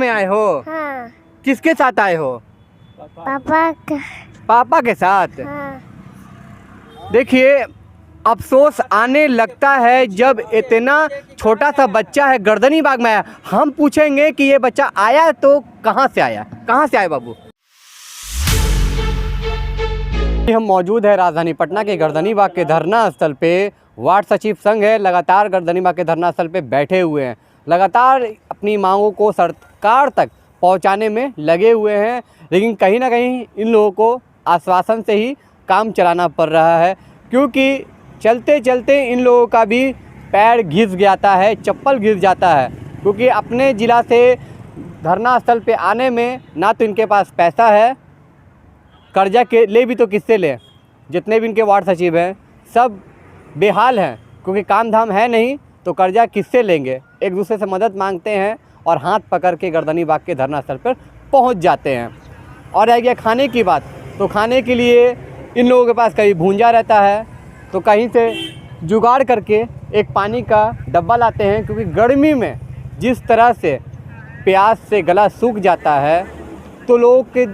में आए हो? हाँ। किसके साथ आए हो? पापा के साथ। हाँ। देखिए, अफसोस आने लगता है जब इतना छोटा सा बच्चा है गर्दनी बाग में आया। हम पूछेंगे कि ये बच्चा आया तो कहाँ से आया, कहाँ से आए बाबू? हम मौजूद है राजधानी पटना के गर्दनी बाग के धरना स्थल पे। वार्ड सचिव संघ है, लगातार गर्दनी बाग के धरना स्थल पे बैठे हुए हैं, लगातार अपनी मांगों को सरकार तक पहुंचाने में लगे हुए हैं। लेकिन कहीं ना कहीं इन लोगों को आश्वासन से ही काम चलाना पड़ रहा है, क्योंकि चलते चलते इन लोगों का भी पैर घिस जाता है, चप्पल घिस जाता है। क्योंकि अपने ज़िला से धरना स्थल पे आने में ना तो इनके पास पैसा है, कर्जा के ले भी तो किससे लें। जितने भी इनके वार्ड सचिव हैं सब बेहाल हैं, क्योंकि काम धाम है नहीं तो कर्जा किससे लेंगे। एक दूसरे से मदद मांगते हैं और हाथ पकड़ के गर्दनी बाग के धरना स्थल पर पहुंच जाते हैं। और रह गया खाने की बात, तो खाने के लिए इन लोगों के पास कहीं भूंजा रहता है तो कहीं से जुगाड़ करके एक पानी का डब्बा लाते हैं, क्योंकि गर्मी में जिस तरह से प्यास से गला सूख जाता है तो लोग के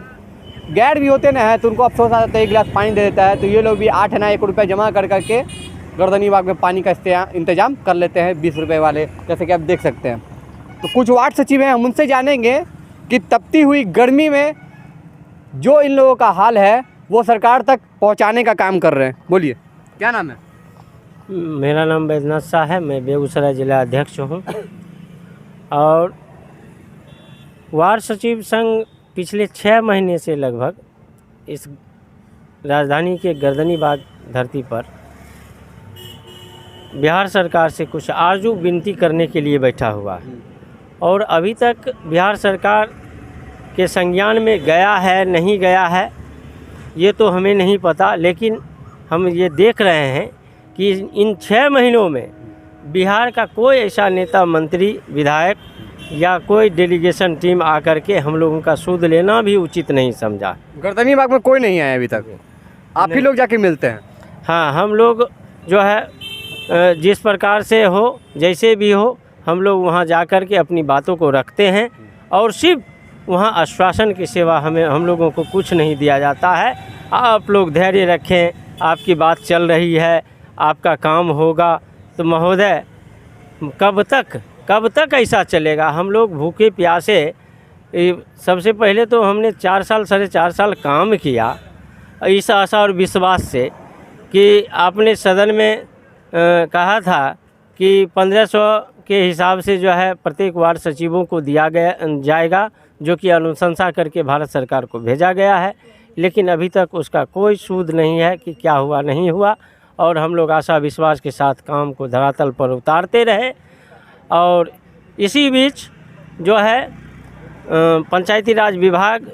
गैर भी होते ना है, तो उनको अफसोस आ जाता है, एक गिलास पानी दे देता है। तो ये लोग भी 8-9 रुपये जमा कर करके गर्दनी बाग में पानी का इंतजाम कर लेते हैं, 20 रुपये वाले, जैसे कि आप देख सकते हैं। तो कुछ वार्ड सचिव हैं, हम उनसे जानेंगे कि तपती हुई गर्मी में जो इन लोगों का हाल है वो सरकार तक पहुंचाने का काम कर रहे हैं। बोलिए, क्या नाम है? मेरा नाम बैजनाथ शाह है, मैं बेगूसराय जिला अध्यक्ष हूँ। और वार्ड सचिव संघ पिछले 6 महीने से लगभग इस राजधानी के गर्दनी बाग धरती पर बिहार सरकार से कुछ आरजू विनती करने के लिए बैठा हुआ है। और अभी तक बिहार सरकार के संज्ञान में गया है नहीं गया है ये तो हमें नहीं पता, लेकिन हम ये देख रहे हैं कि इन 6 महीनों में बिहार का कोई ऐसा नेता, मंत्री, विधायक या कोई डेलीगेशन टीम आकर के हम लोगों का सूद लेना भी उचित नहीं समझा। गर्दनी बाग में कोई नहीं आया अभी तक, आप ही लोग जाके मिलते हैं? हाँ, हम लोग जो है जिस प्रकार से हो, जैसे भी हो, हम लोग वहाँ जा कर के अपनी बातों को रखते हैं और सिर्फ वहाँ आश्वासन की सिवा हम लोगों को कुछ नहीं दिया जाता है। आप लोग धैर्य रखें, आपकी बात चल रही है, आपका काम होगा। तो महोदय, कब तक ऐसा चलेगा? हम लोग भूखे प्यासे, सबसे पहले तो हमने 4 साल 4.5 साल काम किया इस आशा और विश्वास से कि आपने सदन में कहा था कि 1500 के हिसाब से जो है प्रत्येक वार्ड सचिवों को दिया जाएगा, जो कि अनुशंसा करके भारत सरकार को भेजा गया है। लेकिन अभी तक उसका कोई सूद नहीं है कि क्या हुआ नहीं हुआ। और हम लोग आशा विश्वास के साथ काम को धरातल पर उतारते रहे। और इसी बीच जो है पंचायती राज विभाग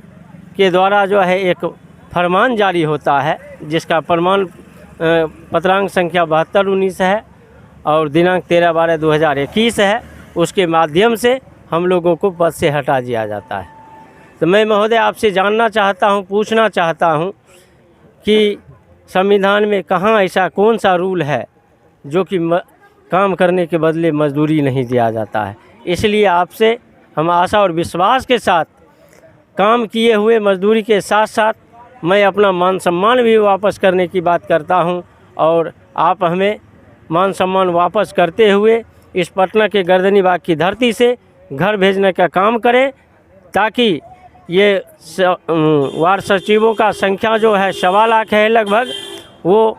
के द्वारा जो है एक फरमान जारी होता है, जिसका प्रमाण पत्रांक संख्या 7219 है और दिनांक 13/12/2021 है। उसके माध्यम से हम लोगों को पद से हटा दिया जाता है। तो मैं महोदय आपसे जानना चाहता हूँ, पूछना चाहता हूँ कि संविधान में कहाँ ऐसा कौन सा रूल है जो कि काम करने के बदले मजदूरी नहीं दिया जाता है। इसलिए आपसे हम आशा और विश्वास के साथ काम किए हुए मजदूरी के साथ साथ मैं अपना मान सम्मान भी वापस करने की बात करता हूं। और आप हमें मान सम्मान वापस करते हुए इस पटना के गर्दनी बाग की धरती से घर भेजने का काम करें, ताकि ये वार्ड सचिवों का संख्या जो है 1.25 लाख है लगभग, वो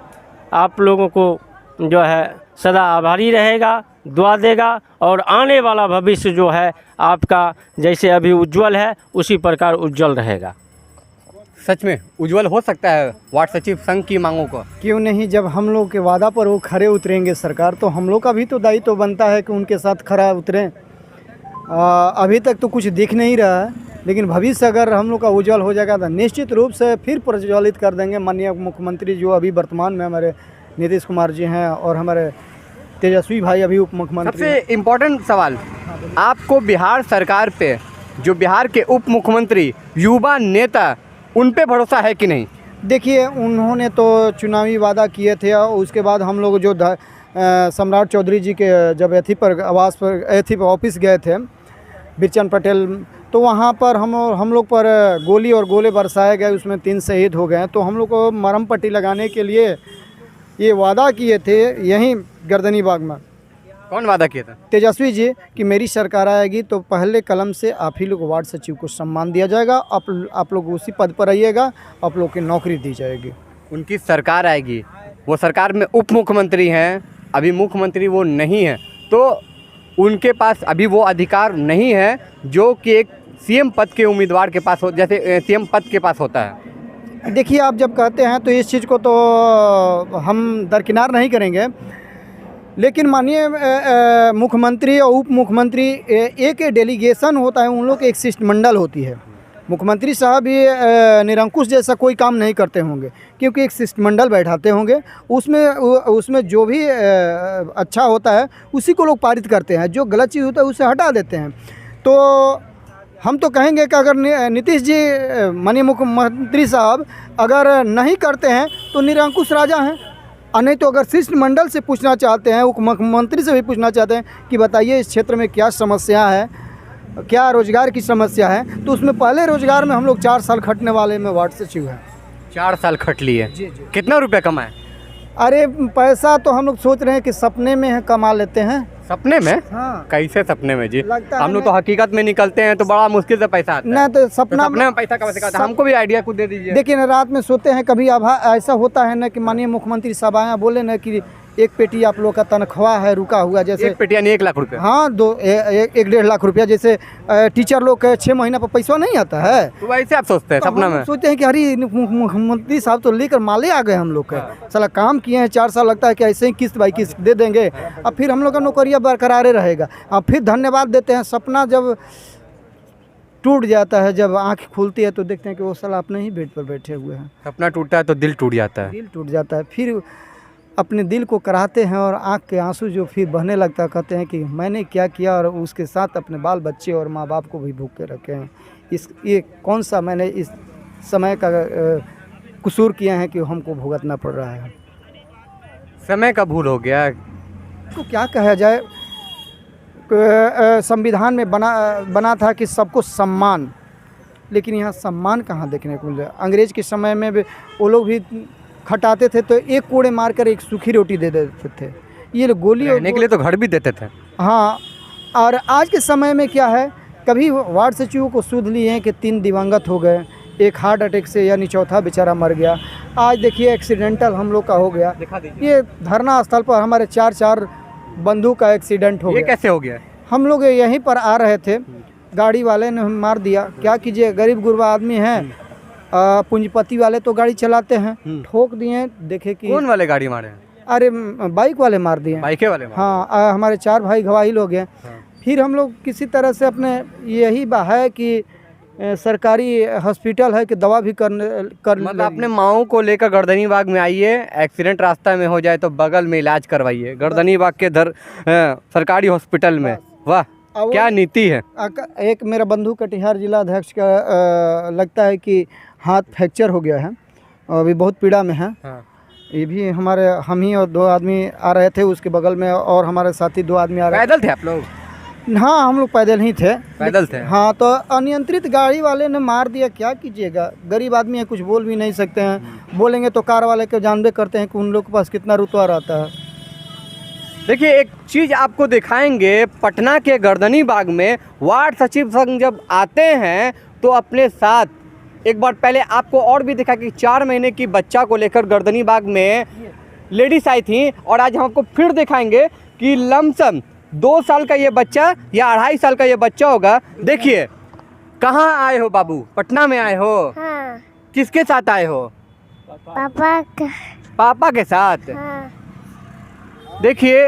आप लोगों को जो है सदा आभारी रहेगा, दुआ देगा। और आने वाला भविष्य जो है आपका जैसे अभी उज्जवल है उसी प्रकार उज्जवल रहेगा। सच में उज्जवल हो सकता है वार्ड सचिव संघ की मांगों को? क्यों नहीं, जब हम लोग के वादा पर वो खरे उतरेंगे सरकार, तो हम लोग का भी तो दायित्व तो बनता है कि उनके साथ खरा उतरें। अभी तक तो कुछ दिख नहीं रहा है, लेकिन भविष्य अगर हम लोग का उज्जवल हो जाएगा तो निश्चित रूप से फिर प्रज्वलित कर देंगे। माननीय मुख्यमंत्री जो अभी वर्तमान में हमारे नीतीश कुमार जी हैं और हमारे तेजस्वी भाई अभी उप मुख्यमंत्री। सबसे इम्पोर्टेंट सवाल, आपको बिहार सरकार पे, जो बिहार के उप मुख्यमंत्री युवा नेता, उन पे भरोसा है कि नहीं? देखिए, उन्होंने तो चुनावी वादा किए थे और उसके बाद हम लोग जो सम्राट चौधरी जी के जब एथी पर आवास पर एथी पर ऑफिस गए थे, बिरचंद पटेल, तो वहाँ पर हम लोग पर गोली और गोले बरसाए गए, उसमें 3 शहीद हो गए। तो हम लोग को मरहम पट्टी लगाने के लिए ये वादा किए थे यहीं गर्दनी बाग में कौन वादा किया था? तेजस्वी जी कि मेरी सरकार आएगी तो पहले कलम से आप ही लोग वार्ड सचिव को सम्मान दिया जाएगा, आप लोग उसी पद पर रहिएगा, आप लोग की नौकरी दी जाएगी। उनकी सरकार आएगी, वो सरकार में उप मुख्यमंत्री हैं, अभी मुख्यमंत्री वो नहीं है, तो उनके पास अभी वो अधिकार नहीं है जो कि एक सीएम पद के उम्मीदवार के पास हो, जैसे सीएम पद के पास होता है। देखिए, आप जब कहते हैं तो इस चीज़ को तो हम दरकिनार नहीं करेंगे, लेकिन माननीय मुख्यमंत्री और उप मुख्यमंत्री एक डेलीगेशन होता है, उन लोग की एक शिष्टमंडल होती है। मुख्यमंत्री साहब भी निरंकुश जैसा कोई काम नहीं करते होंगे, क्योंकि एक शिष्टमंडल बैठाते होंगे, उसमें जो भी अच्छा होता है उसी को लोग पारित करते हैं, जो गलत चीज़ होता है उसे हटा देते हैं। तो हम तो कहेंगे कि अगर नीतीश जी माननीय मुख्यमंत्री साहब अगर नहीं करते हैं तो निरंकुश राजा हैं, और नहीं तो अगर शिष्टमंडल से पूछना चाहते हैं, उप मुख्यमंत्री से भी पूछना चाहते हैं कि बताइए इस क्षेत्र में क्या समस्या है, क्या रोजगार की समस्या है, तो उसमें पहले रोजगार में हम लोग 4 साल खटने वाले में वार्ड सचिव हैं। 4 साल खट लिए। जी जी। कितना रुपया कमाए? अरे पैसा तो हम लोग सोच रहे हैं कि सपने में है कमा लेते हैं। सपने में? हाँ, कैसे सपने में जी? लगता है हम लोग तो हकीकत में निकलते हैं तो बड़ा मुश्किल से पैसा आता है। ना तो सपना सपने में पैसा कहाँ से आता है? हमको भी आइडिया कुछ दे दीजिए। देखिए ना, रात में सोते हैं कभी, अब ऐसा होता है ना कि माननीय मुख्यमंत्री साहब आए बोले ना कि एक पेटी आप लोग का तनख्वाह है रुका हुआ, जैसे एक पेटी यानी 1 लाख रुपया। हाँ, 1-1.5 लाख रुपया, जैसे टीचर लोग के 6 महीना पर पैसा नहीं आता है, तो वैसे आप सोचते हैं तो सपना हम में? सोचते हैं कि अरे मुख्यमंत्री साहब तो लेकर माले आ गए हम लोग का। साला काम किए हैं 4 साल, लगता है कि ऐसे ही किस्त बाई किस्त दे देंगे, अब फिर हम लोग का नौकरियाँ बरकरार रहेगा। अब फिर धन्यवाद देते हैं। सपना जब टूट जाता है, जब आँख खुलती है तो देखते हैं कि वो साला अपने ही बेड पर बैठे हुए हैं। सपना टूटता है तो दिल टूट जाता है। दिल टूट जाता है, फिर अपने दिल को कराहते हैं और आँख के आंसू जो फिर बहने लगता है, कहते हैं कि मैंने क्या किया, और उसके साथ अपने बाल बच्चे और माँ बाप को भी भूखे रखे हैं। ये कौन सा मैंने इस समय का कसूर किया है कि हमको भुगतना पड़ रहा है। समय का भूल हो गया। तो क्या कहा जाए, संविधान में बना था कि सबको सम्मान, लेकिन यहाँ सम्मान कहाँ देखने को मिला। अंग्रेज के समय में भी वो लोग भी खटाते थे तो एक कोड़े मारकर एक सूखी रोटी दे देते थे, ये लोग गोली रहने के लिए तो घर भी देते थे। हाँ, और आज के समय में क्या है, कभी वार्ड सचिवों को सूद लिए हैं कि 3 दिवंगत हो गए, एक हार्ट अटैक से, यानी चौथा बेचारा मर गया। आज देखिए एक्सीडेंटल हम लोग का हो गया। दिखा दीजिए। ये धरना स्थल पर हमारे 4 बंधु का एक्सीडेंट हो ये गया। कैसे हो गया? हम लोग यहीं पर आ रहे थे, गाड़ी वाले ने मार दिया। क्या कीजिए, गरीब गुरबा आदमी हैं, पूंजीपति वाले तो गाड़ी चलाते हैं, ठोक दिए। देखे कि कौन वाले गाड़ी मारे हैं? अरे बाइक वाले मार दिए। बाइके वाले मारे? हाँ, हमारे 4 भाई घायल हो गए। हाँ। फिर हम लोग किसी तरह से अपने, यही है कि सरकारी हॉस्पिटल है कि दवा भी कर मतलब अपने माओ को लेकर गर्दनी बाग में आइए, एक्सीडेंट रास्ता में हो जाए तो बगल में इलाज करवाइए, गर्दनी बाग के सरकारी हॉस्पिटल में। वाह, क्या नीति है। एक मेरा बंधु कटिहार जिला अध्यक्ष का लगता है कि हाथ फ्रैक्चर हो गया है, अभी बहुत पीड़ा में है। हाँ। ये भी हमारे, हम ही और 2 आदमी आ रहे थे उसके बगल में, और हमारे साथी 2 आदमी आ रहे पैदल थे आप लोग? हाँ, हम लोग पैदल ही थे। पैदल थे? हाँ, तो अनियंत्रित गाड़ी वाले ने मार दिया, क्या कीजिएगा, गरीब आदमी है, कुछ बोल भी नहीं सकते हैं। बोलेंगे तो कार वाले को जानबे करते हैं कि उन लोग के पास कितना रुतबा रहता है। देखिए, एक चीज़ आपको दिखाएंगे, पटना के गर्दनी बाग में वार्ड सचिव संघ जब आते हैं तो अपने साथ एक बार पहले आपको और भी दिखा कि 4 महीने की बच्चा को लेकर गर्दनी बाग में लेडीज आई थी, और आज हम आपको फिर दिखाएंगे कि लमसम 2 साल का ये बच्चा या 2.5 साल का ये बच्चा होगा। देखिए, कहाँ आए हो बाबू? पटना में आए हो? हाँ, किसके साथ आए हो? पापा के साथ? हाँ। देखिए,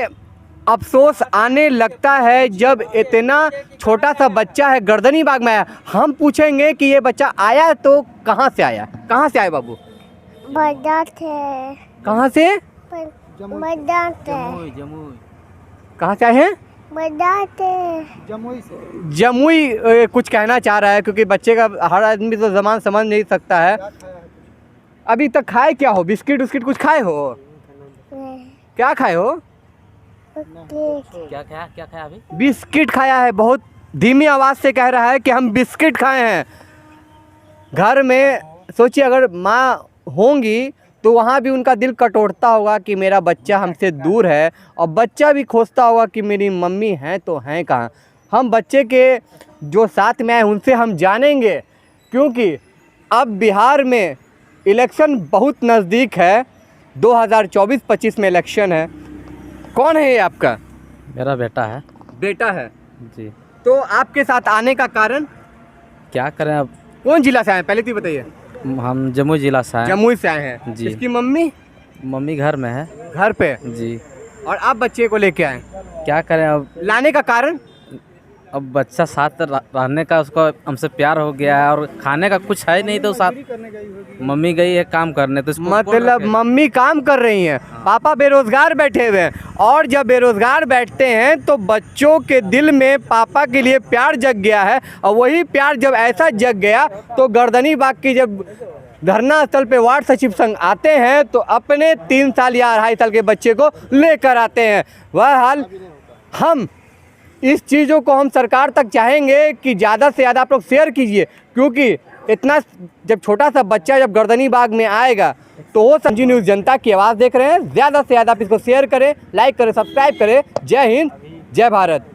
अफसोस आने लगता है जब इतना छोटा सा बच्चा है गर्दनी बाग में आया। हम पूछेंगे कि ये बच्चा आया तो कहाँ से आया? कहाँ से आए बाबू? बड़ा थे। कहाँ से? बड़ा थे। कहाँ से आए हैं? बड़ा थे। जमुई से। जमुई कुछ कहना चाह रहा है, क्योंकि बच्चे का हर आदमी तो ज़बान समझ नहीं सकता है। अभी तक खाए क्या हो? बिस्किट उस्किट कुछ खाए हो? क्या खाए हो? क्या क्या खाया अभी? बिस्किट खाया है। बहुत धीमी आवाज़ से कह रहा है कि हम बिस्किट खाए हैं। घर में सोचिए अगर माँ होंगी तो वहाँ भी उनका दिल कटोटता होगा कि मेरा बच्चा हमसे दूर है, और बच्चा भी खोजता होगा कि मेरी मम्मी हैं तो हैं कहाँ। हम बच्चे के जो साथ में आए उनसे हम जानेंगे, क्योंकि अब बिहार में इलेक्शन बहुत नज़दीक है। 2024-25 में इलेक्शन है। कौन है ये आपका? मेरा बेटा है बेटा है। जी। तो आपके साथ आने का कारण? क्या करें अब, कौन जिला से आए हैं पहले तो ये बताइए। हम जम्मू जिला से हैं। जमुई से आए हैं जी। इसकी मम्मी मम्मी घर में है। घर पे, जी। और आप बच्चे को लेके आए। क्या करें अब लाने का कारण? अब बच्चा साथ रहने का उसको हमसे प्यार हो गया है, और खाने का कुछ है नहीं तो साथ मम्मी गई है काम करने, तो इसको कौन मतलब रखे? मम्मी काम कर रही हैं, पापा बेरोजगार बैठे हुए हैं, और जब बेरोजगार बैठते हैं तो बच्चों के दिल में पापा के लिए प्यार जग गया है, और वही प्यार जब ऐसा जग गया तो गर्दनी बाग की जब धरना स्थल पे वार्ड सचिव संघ आते हैं तो अपने 3 साल या 2.5 साल के बच्चे को लेकर आते हैं। वह हाल हम इस चीज़ों को हम सरकार तक चाहेंगे कि ज़्यादा से ज़्यादा आप लोग शेयर कीजिए, क्योंकि इतना जब छोटा सा बच्चा जब गर्दनी बाग में आएगा तो वो संजीव न्यूज़ जनता की आवाज़ देख रहे हैं। ज़्यादा से ज़्यादा आप इसको शेयर करें, लाइक करें, सब्सक्राइब करें। जय हिंद, जय भारत।